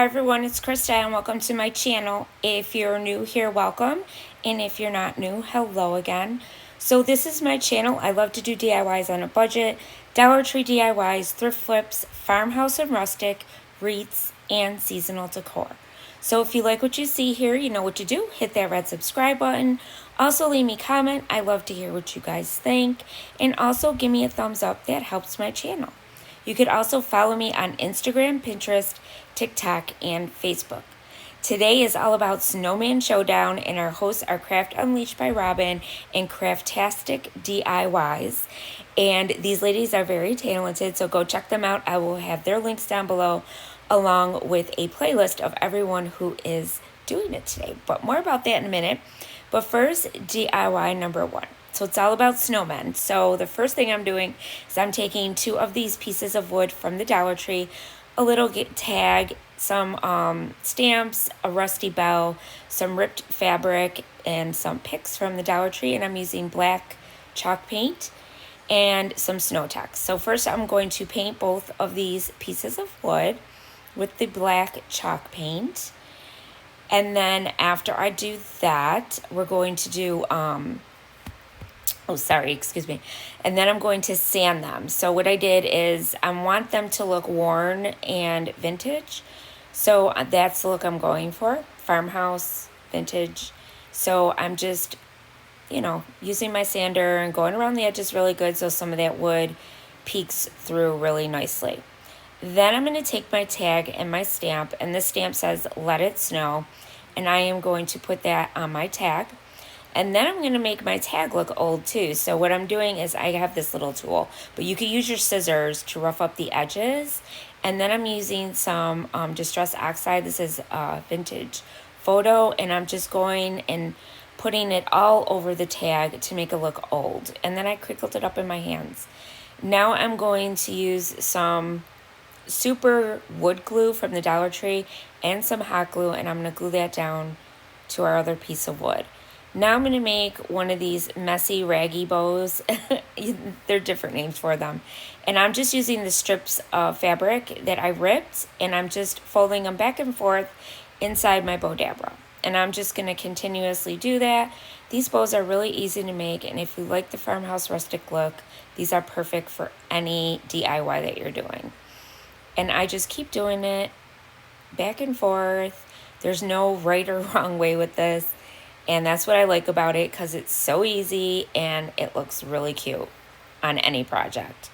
Hi everyone, it's Krista and welcome to my channel. If you're new here, welcome. And if you're not new, hello again. So this is my channel. I love to do DIYs on a budget, Dollar Tree DIYs, thrift flips, farmhouse and rustic, wreaths, and seasonal decor. So if you like what you see here, you know what to do. Hit that red subscribe button. Also leave me a comment. I love to hear what you guys think. And also give me a thumbs up. That helps my channel. You could also follow me on Instagram, Pinterest, TikTok, and Facebook. Today is all about Snowman Showdown, and our hosts are Craft Unleashed by Robin and Craftastic DIYs. And these ladies are very talented, so go check them out. I will have their links down below, along with a playlist of everyone who is doing it today. But more about that in a minute. But first, DIY number one. So it's all about snowmen. So the first thing I'm doing is I'm taking 2 of these pieces of wood from the Dollar Tree, a little tag, some stamps, a rusty bell, some ripped fabric, and some picks from the Dollar Tree. And I'm using black chalk paint and some snow tacks. So first I'm going to paint both of these pieces of wood with the black chalk paint. And then after I do that, we're going to do and then I'm going to sand them. So what I did is I want them to look worn and vintage. So that's the look I'm going for, farmhouse, vintage. So I'm just, using my sander and going around the edges really good so some of that wood peeks through really nicely. Then I'm going to take my tag and my stamp, and this stamp says, "Let it snow," and I am going to put that on my tag. And then I'm going to make my tag look old too. So what I'm doing is I have this little tool, but you could use your scissors to rough up the edges. And then I'm using some Distress Oxide. This is Vintage Photo. And I'm just going and putting it all over the tag to make it look old. And then I crickled it up in my hands. Now I'm going to use some super wood glue from the Dollar Tree and some hot glue. And I'm going to glue that down to our other piece of wood. Now I'm going to make one of these messy raggy bows. They're different names for them. And I'm just using the strips of fabric that I ripped, and I'm just folding them back and forth inside my bow dabra. And I'm just going to continuously do that. These bows are really easy to make, and if you like the farmhouse rustic look, these are perfect for any DIY that you're doing. And I just keep doing it back and forth. There's no right or wrong way with this. And that's what I like about it, because it's so easy and it looks really cute on any project.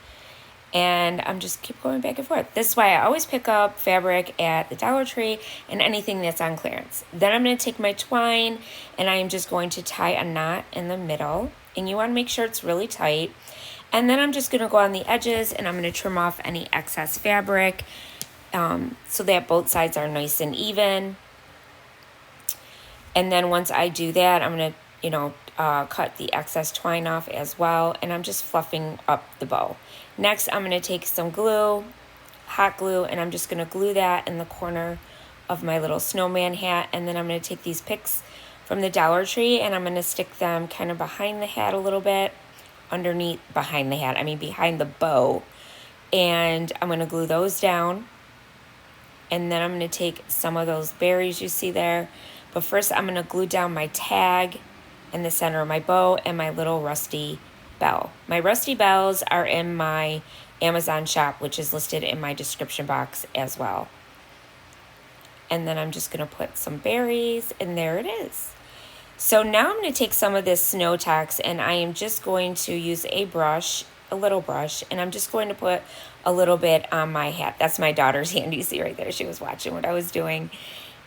And I'm just keep going back and forth. This is why I always pick up fabric at the Dollar Tree and anything that's on clearance. Then I'm going to take my twine and I am just going to tie a knot in the middle. And you want to make sure it's really tight. And then I'm just going to go on the edges and I'm going to trim off any excess fabric so that both sides are nice and even. And then once I do that, I'm going to, cut the excess twine off as well. And I'm just fluffing up the bow. Next, I'm going to take some glue, hot glue, and I'm just going to glue that in the corner of my little snowman hat. And then I'm going to take these picks from the Dollar Tree and I'm going to stick them kind of behind the hat a little bit, behind the bow. And I'm going to glue those down. And then I'm going to take some of those berries you see there. But first, I'm going to glue down my tag in the center of my bow and my little rusty bell. My rusty bells are in my Amazon shop, which is listed in my description box as well. And then I'm just going to put some berries, and there it is. So now I'm going to take some of this snow tacks, and I am just going to use a little brush, and I'm just going to put a little bit on my hat. That's my daughter's hand. You see right there. She was watching what I was doing.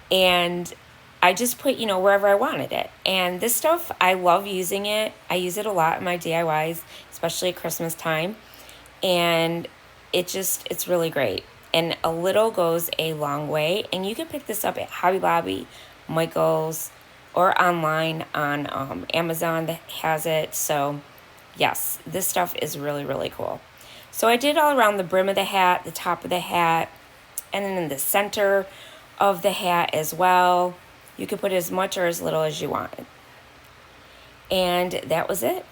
And I just put, wherever I wanted it. And this stuff, I love using it. I use it a lot in my DIYs, especially at Christmas time. And it's really great. And a little goes a long way. And you can pick this up at Hobby Lobby, Michael's, or online on Amazon that has it. So yes, this stuff is really, really cool. So I did all around the brim of the hat, the top of the hat, and then in the center of the hat as well. You can put as much or as little as you want. And that was it.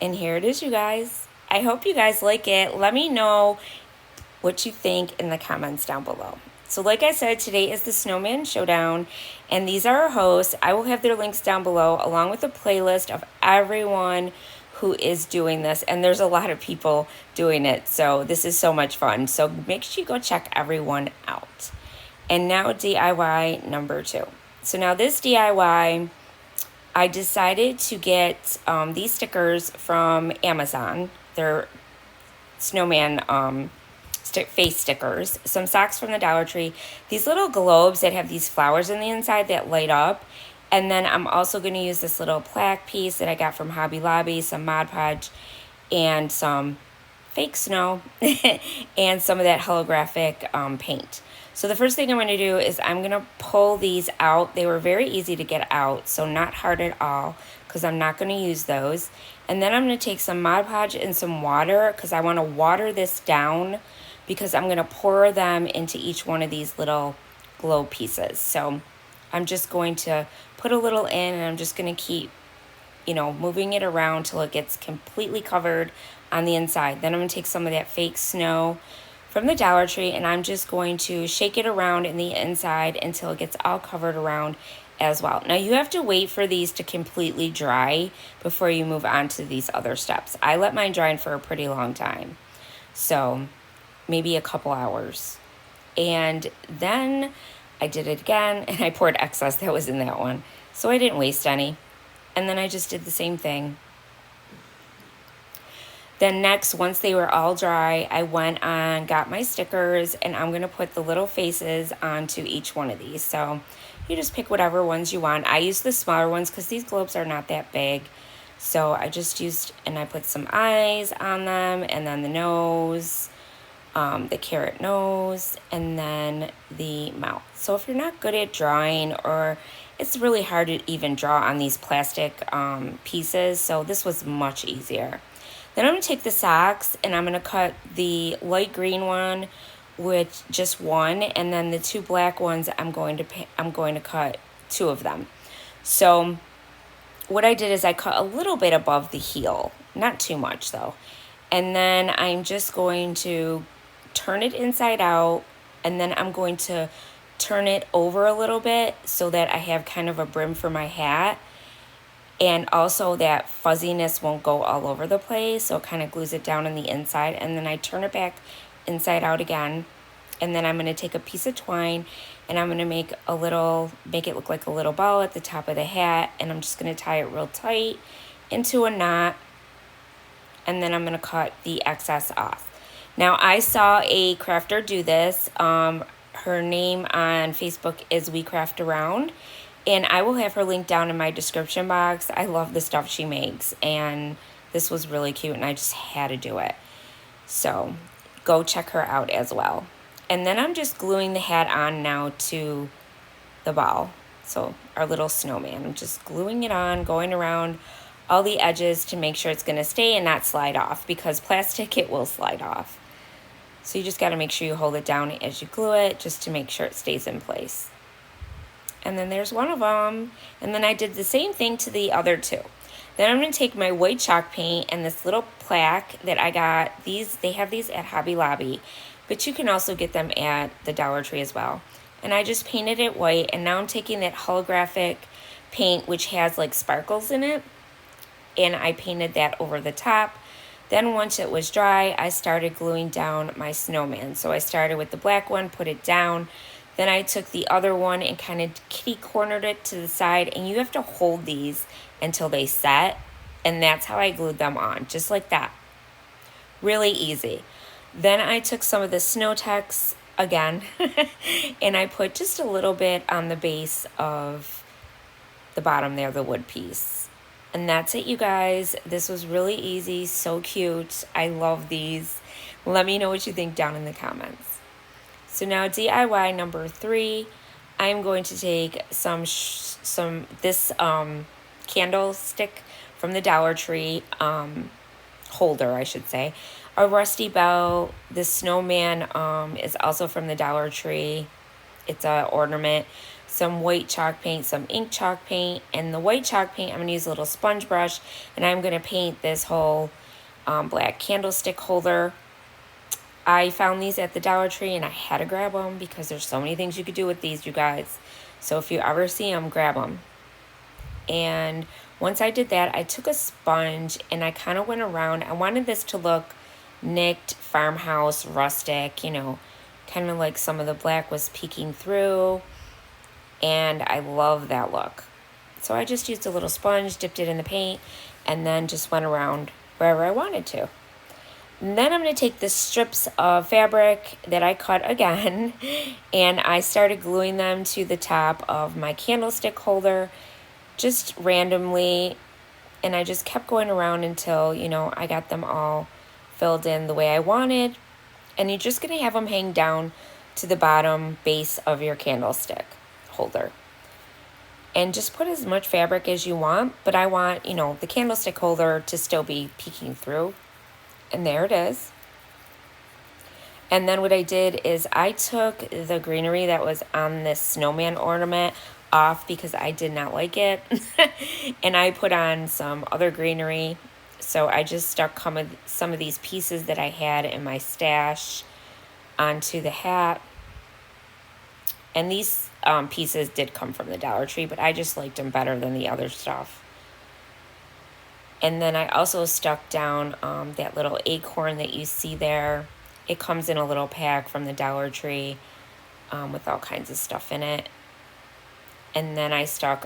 And here it is, you guys. I hope you guys like it. Let me know what you think in the comments down below. So like I said, today is the Snowman Showdown, and these are our hosts. I will have their links down below along with a playlist of everyone who is doing this, and there's a lot of people doing it, so this is so much fun. So make sure you go check everyone out. And now DIY number 2. So now this DIY, I decided to get these stickers from Amazon. They're snowman face stickers. Some socks from the Dollar Tree. These little globes that have these flowers in the inside that light up. And then I'm also going to use this little plaque piece that I got from Hobby Lobby, some Mod Podge, and some fake snow, and some of that holographic paint. So the first thing I'm going to do is I'm going to pull these out. They were very easy to get out, so not hard at all, because I'm not going to use those. And then I'm going to take some Mod Podge and some water, because I want to water this down, because I'm going to pour them into each one of these little glow pieces. So I'm just going to put a little in, and I'm just going to keep, moving it around till it gets completely covered on the inside. Then I'm going to take some of that fake snow from the Dollar Tree, and I'm just going to shake it around in the inside until it gets all covered around as well. Now you have to wait for these to completely dry before you move on to these other steps. I let mine dry for a pretty long time, so maybe a couple hours. And then I did it again, and I poured excess that was in that one, so I didn't waste any. And then I just did the same thing. Then next, once they were all dry, I went on, got my stickers, and I'm going to put the little faces onto each one of these. So you just pick whatever ones you want. I used the smaller ones because these globes are not that big. So I just used, and I put some eyes on them, and then the nose, the carrot nose, and then the mouth. So if you're not good at drawing, or it's really hard to even draw on these plastic pieces, so this was much easier. Then I'm going to take the socks, and I'm going to cut the light green one with just one, and then the 2 black ones I'm going to cut 2 of them. So what I did is I cut a little bit above the heel, not too much though. And then I'm just going to turn it inside out, and then I'm going to turn it over a little bit so that I have kind of a brim for my hat. And also that fuzziness won't go all over the place, so it kind of glues it down on the inside. And then I turn it back inside out again. And then I'm going to take a piece of twine, and I'm going to make it look like a little ball at the top of the hat. And I'm just going to tie it real tight into a knot. And then I'm going to cut the excess off. Now I saw a crafter do this. Her name on Facebook is We Craft Around. And I will have her link down in my description box. I love the stuff she makes, and this was really cute, and I just had to do it. So go check her out as well. And then I'm just gluing the hat on now to the ball. So our little snowman, I'm just gluing it on, going around all the edges to make sure it's going to stay and not slide off, because plastic, it will slide off. So you just got to make sure you hold it down as you glue it, just to make sure it stays in place. And then there's one of them. And then I did the same thing to the other 2. Then I'm going to take my white chalk paint and this little plaque that I got. They have these at Hobby Lobby, but you can also get them at the Dollar Tree as well. And I just painted it white, and now I'm taking that holographic paint, which has like sparkles in it, and I painted that over the top. Then once it was dry, I started gluing down my snowman. So I started with the black one, put it down. Then I took the other one and kind of kitty cornered it to the side, and you have to hold these until they set, and that's how I glued them on, just like that. Really easy. Then I took some of the Snow Tex again, and I put just a little bit on the base of the bottom there, the wood piece. And that's it, you guys. This was really easy, so cute. I love these. Let me know what you think down in the comments. So now DIY number 3, I'm going to take this candlestick from the Dollar Tree, holder, I should say. A rusty bell. The snowman is also from the Dollar Tree. It's a ornament. Some white chalk paint, some ink chalk paint, and the white chalk paint, I'm going to use a little sponge brush, and I'm going to paint this whole black candlestick holder. I found these at the Dollar Tree and I had to grab them because there's so many things you could do with these, you guys. So if you ever see them, grab them. And once I did that, I took a sponge and I kind of went around. I wanted this to look nicked, farmhouse, rustic, you know, kind of like some of the black was peeking through. And I love that look. So I just used a little sponge, dipped it in the paint, and then just went around wherever I wanted to. And then I'm going to take the strips of fabric that I cut again, and I started gluing them to the top of my candlestick holder, just randomly, and I just kept going around until, you know, I got them all filled in the way I wanted. And you're just going to have them hang down to the bottom base of your candlestick holder. And just put as much fabric as you want, but I want, you know, the candlestick holder to still be peeking through. And there it is. And then what I did is I took the greenery that was on this snowman ornament off because I did not like it. And I put on some other greenery. So I just stuck some of these pieces that I had in my stash onto the hat. And these pieces did come from the Dollar Tree, but I just liked them better than the other stuff. And then I also stuck down that little acorn that you see there. It comes in a little pack from the Dollar Tree with all kinds of stuff in it. And then I stuck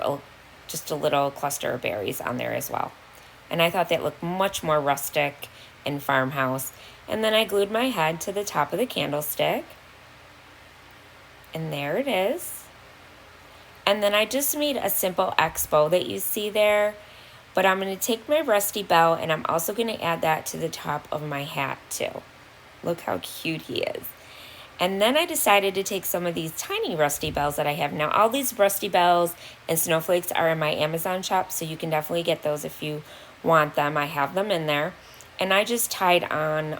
just a little cluster of berries on there as well. And I thought that looked much more rustic and farmhouse. And then I glued my head to the top of the candlestick. And there it is. And then I just made a simple X bow that you see there. But I'm going to take my rusty bell and I'm also going to add that to the top of my hat too. Look how cute he is. And then I decided to take some of these tiny rusty bells that I have. Now all these rusty bells and snowflakes are in my Amazon shop, so you can definitely get those if you want them. I have them in there. And I just tied on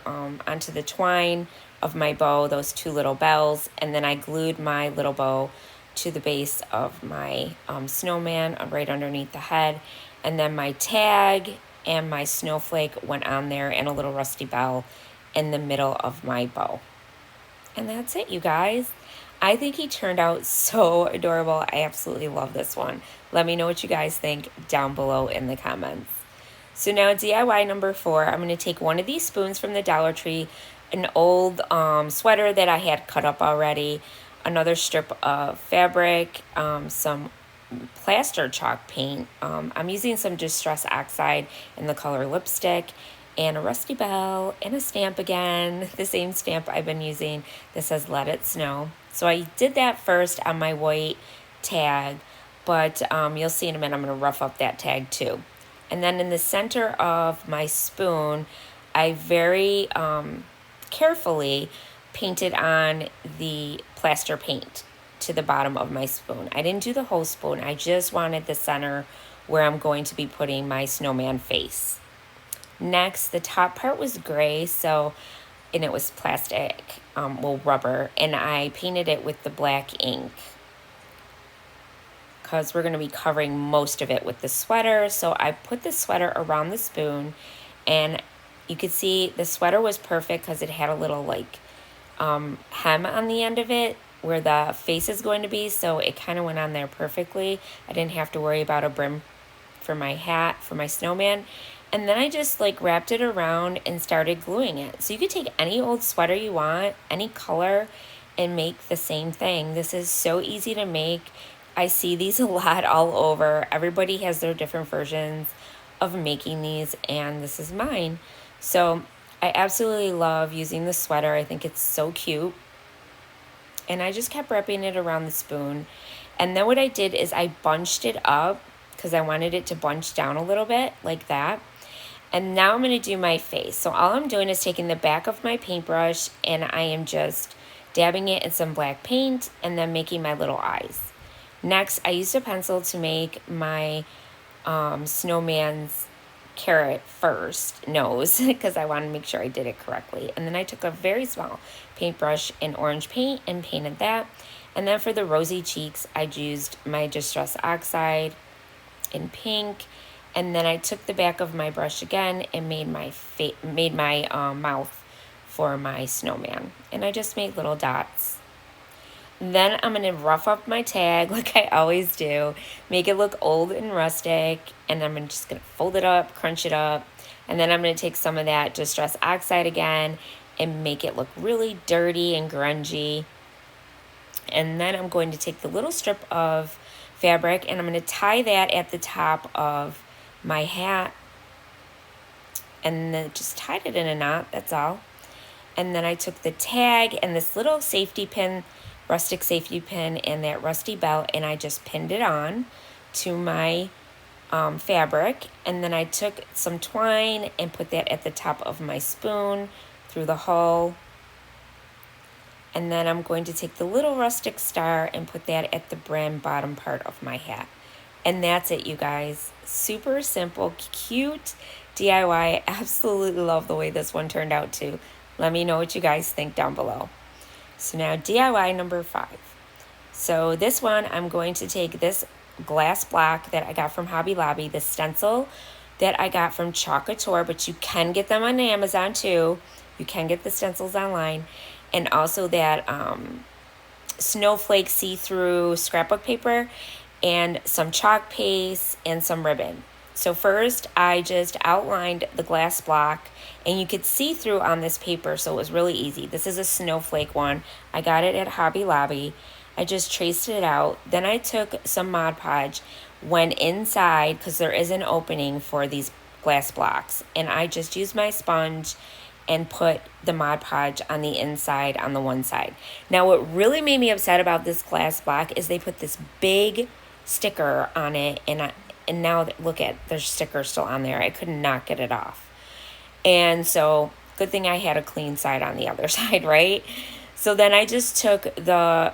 onto the twine of my bow those two little bells, and then I glued my little bow to the base of my snowman right underneath the head. And then my tag and my snowflake went on there and a little rusty bell in the middle of my bow. And that's it, you guys. I think he turned out so adorable. I absolutely love this one. Let me know what you guys think down below in the comments. So now DIY number 4, I'm going to take one of these spoons from the Dollar Tree, an old sweater that I had cut up already, another strip of fabric, some plaster chalk paint. I'm using some Distress Oxide in the color Lipstick, and a rusty bell and a stamp again, the same stamp I've been using that says Let It Snow. So I did that first on my white tag, but you'll see in a minute I'm going to rough up that tag too. And then in the center of my spoon, I very carefully painted on the plaster paint to the bottom of my spoon. I didn't do the whole spoon. I just wanted the center where I'm going to be putting my snowman face. Next, the top part was gray, and it was plastic, rubber, and I painted it with the black ink because we're going to be covering most of it with the sweater. So I put the sweater around the spoon, and you could see the sweater was perfect because it had a little like hem on the end of it where the face is going to be, so it kind of went on there perfectly. I didn't have to worry about a brim for my hat, for my snowman. And then I just like wrapped it around and started gluing it. So you could take any old sweater you want, any color, and make the same thing. This is so easy to make. I see these a lot all over. Everybody has their different versions of making these, and this is mine. So I absolutely love using the sweater. I think it's so cute. And I just kept wrapping it around the spoon. And then what I did is I bunched it up because I wanted it to bunch down a little bit like that. And now I'm going to do my face. So all I'm doing is taking the back of my paintbrush and I am just dabbing it in some black paint and then making my little eyes. Next, I used a pencil to make my snowman's carrot first nose because I wanted to make sure I did it correctly. And then I took a very small paintbrush in orange paint and painted that. And then for the rosy cheeks, I used my Distress Oxide in pink. And then I took the back of my brush again and made my mouth for my snowman. And I just made little dots. Then I'm going to rough up my tag like I always do. Make it look old and rustic. And I'm just going to fold it up, crunch it up. And then I'm going to take some of that Distress Oxide again and make it look really dirty and grungy. And then I'm going to take the little strip of fabric and I'm going to tie that at the top of my hat. And then just tied it in a knot, that's all. And then I took the tag and this little safety pin, rustic safety pin, and that rusty belt, and I just pinned it on to my fabric. And then I took some twine and put that at the top of my spoon through the hole. And then I'm going to take the little rustic star and put that at the brim bottom part of my hat. And that's it, you guys. Super simple, cute DIY. I absolutely love the way this one turned out too. Let me know what you guys think down below. So now DIY number 5. So this one, I'm going to take this glass block that I got from Hobby Lobby, the stencil that I got from Chalk Couture, but you can get them on Amazon too. You can get the stencils online. And also that snowflake see-through scrapbook paper and some chalk paste and some ribbon. So first I just outlined the glass block, and you could see through on this paper, so it was really easy. This is a snowflake one. I got it at Hobby Lobby. I just traced it out. Then I took some Mod Podge, went inside because there is an opening for these glass blocks, and I just used my sponge and put the Mod Podge on the inside on the one side. Now what really made me upset about this glass block is they put this big sticker on it, and now look at, there's sticker still on there. I could not get it off. And so good thing I had a clean side on the other side, right? So then I just took the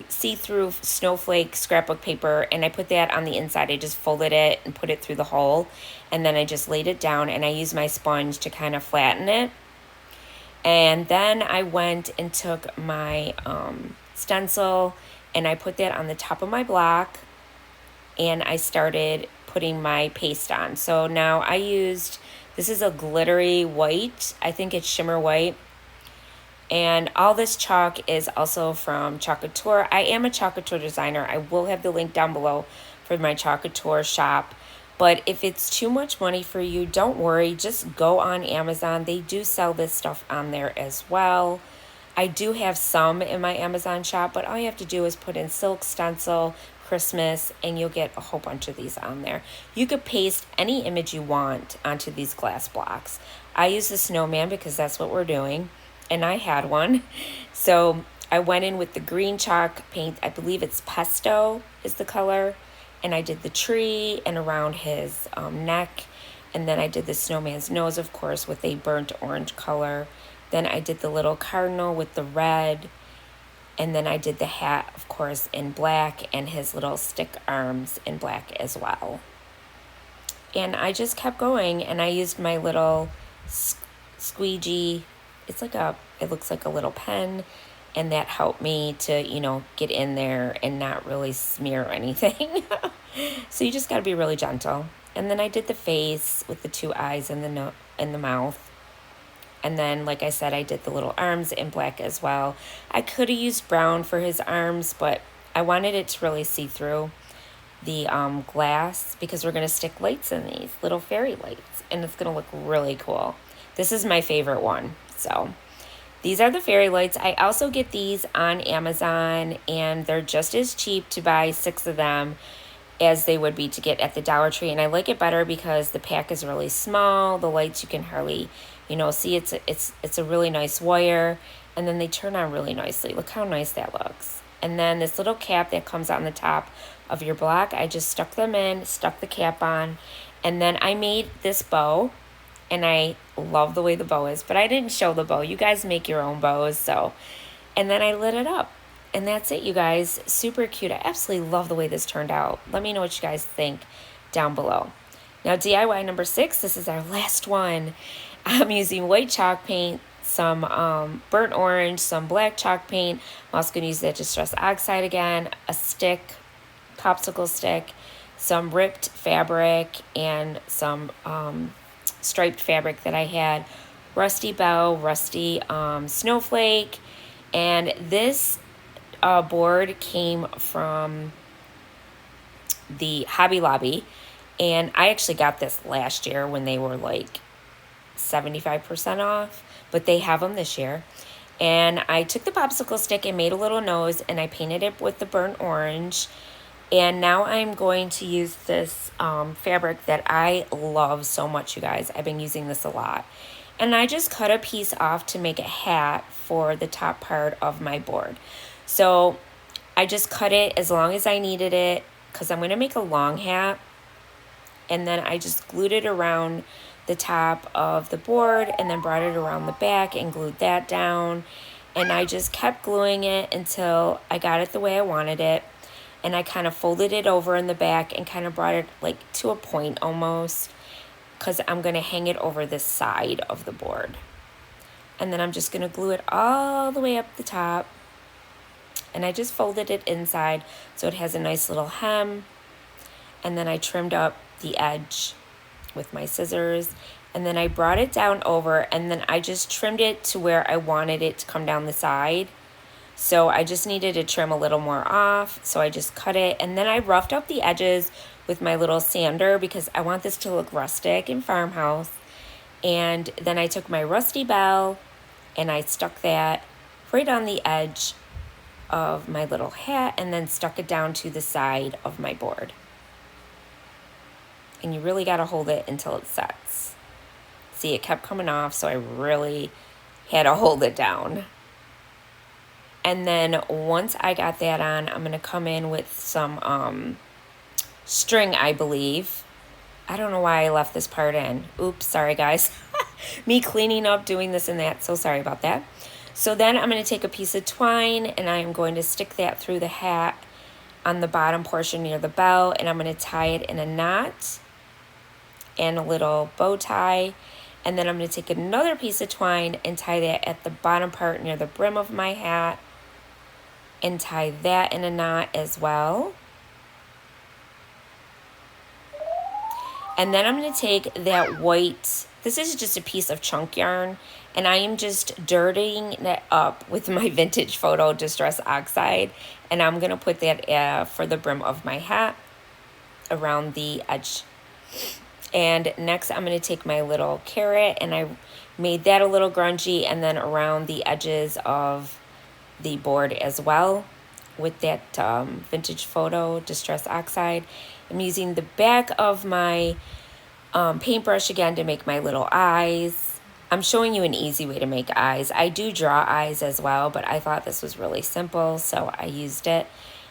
see-through snowflake scrapbook paper and I put that on the inside. I just folded it and put it through the hole, and then I just laid it down and I used my sponge to kind of flatten it. And then I went and took my stencil and I put that on the top of my block, and I started putting my paste on. So now I used, this is a glittery white, I think it's shimmer white. And all this chalk is also from Chalk Couture. I am a Chalk Couture designer. I will have the link down below for my Chalk Couture shop. But if it's too much money for you, don't worry. Just go on Amazon. They do sell this stuff on there as well. I do have some in my Amazon shop, but all you have to do is put in silk stencil, Christmas, and you'll get a whole bunch of these on there. You could paste any image you want onto these glass blocks. I use the snowman because that's what we're doing, and I had one. So I went in with the green chalk paint. I believe it's pesto is the color. And I did the tree and around his neck. And then I did the snowman's nose, of course, with a burnt orange color. Then I did the little cardinal with the red. And then I did the hat, of course, in black, and his little stick arms in black as well. And I just kept going, and I used my little squeegee. It's like it looks like a little pen, and that helped me to, get in there and not really smear anything. So you just got to be really gentle. And then I did the face with the two eyes and the mouth. And then, like I said, I did the little arms in black as well. I could have used brown for his arms, but I wanted it to really see through the glass because we're going to stick lights in these, little fairy lights. And it's going to look really cool. This is my favorite one. So these are the fairy lights. I also get these on Amazon, and they're just as cheap to buy 6 of them as they would be to get at the Dollar Tree. And I like it better because the pack is really small. The lights you can hardly, see. It's a really nice wire, and then they turn on really nicely. Look how nice that looks. And then this little cap that comes on the top of your block, I just stuck them in, stuck the cap on, and then I made this bow. And I love the way the bow is, but I didn't show the bow. You guys make your own bows, so. And then I lit it up. And that's it, you guys. Super cute. I absolutely love the way this turned out. Let me know what you guys think down below. Now, DIY number 6, this is our last one. I'm using white chalk paint, some burnt orange, some black chalk paint. I'm also going to use that Distress Oxide again, a stick, popsicle stick, some ripped fabric, and some striped fabric that I had Rusty Bell, Rusty Snowflake. And this board came from the Hobby Lobby. And I actually got this last year when they were like 75% off, but they have them this year. And I took the popsicle stick and made a little nose, and I painted it with the burnt orange. And now I'm going to use this fabric that I love so much, you guys. I've been using this a lot. And I just cut a piece off to make a hat for the top part of my board. So I just cut it as long as I needed it, because I'm going to make a long hat. And then I just glued it around the top of the board and then brought it around the back and glued that down. And I just kept gluing it until I got it the way I wanted it. And I kind of folded it over in the back and kind of brought it like to a point almost, because I'm going to hang it over this side of the board. And then I'm just going to glue it all the way up the top. And I just folded it inside so it has a nice little hem. And then I trimmed up the edge with my scissors, and then I brought it down over, and then I just trimmed it to where I wanted it to come down the side. So I just needed to trim a little more off, so I just cut it, and then I roughed up the edges with my little sander because I want this to look rustic and farmhouse. And then I took my Rusty Bell and I stuck that right on the edge of my little hat, and then stuck it down to the side of my board. And you really got to hold it until it sets. See, it kept coming off, so I really had to hold it down. And then once I got that on, I'm going to come in with some string, I believe. I don't know why I left this part in. Oops, sorry guys. Me cleaning up, doing this and that, so sorry about that. So then I'm going to take a piece of twine, and I am going to stick that through the hat on the bottom portion near the bell, and I'm going to tie it in a knot and a little bow tie. And then I'm going to take another piece of twine and tie that at the bottom part near the brim of my hat, and tie that in a knot as well. And then I'm going to take that white, this is just a piece of chunk yarn, and I am just dirtying it up with my Vintage Photo Distress Oxide, and I'm going to put that for the brim of my hat around the edge. And next I'm going to take my little carrot, and I made that a little grungy, and then around the edges of the board as well with that Vintage Photo Distress Oxide. I'm using the back of my paintbrush again to make my little eyes. I'm showing you an easy way to make eyes. I do draw eyes as well, but I thought this was really simple, so I used it.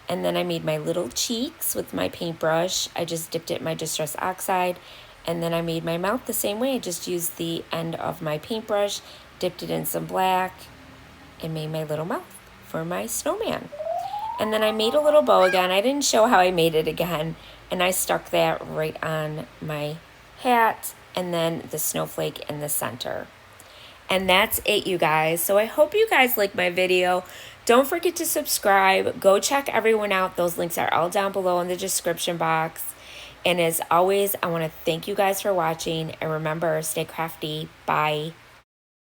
And then I made my little cheeks with my paintbrush. I just dipped it in my Distress Oxide. And then I made my mouth the same way. I just used the end of my paintbrush, dipped it in some black, and made my little mouth for my snowman. And then I made a little bow again. I didn't show how I made it again. And I stuck that right on my hat, and then the snowflake in the center. And that's it, you guys. So I hope you guys like my video. Don't forget to subscribe. Go check everyone out. Those links are all down below in the description box. And as always, I want to thank you guys for watching. And remember, stay crafty. Bye.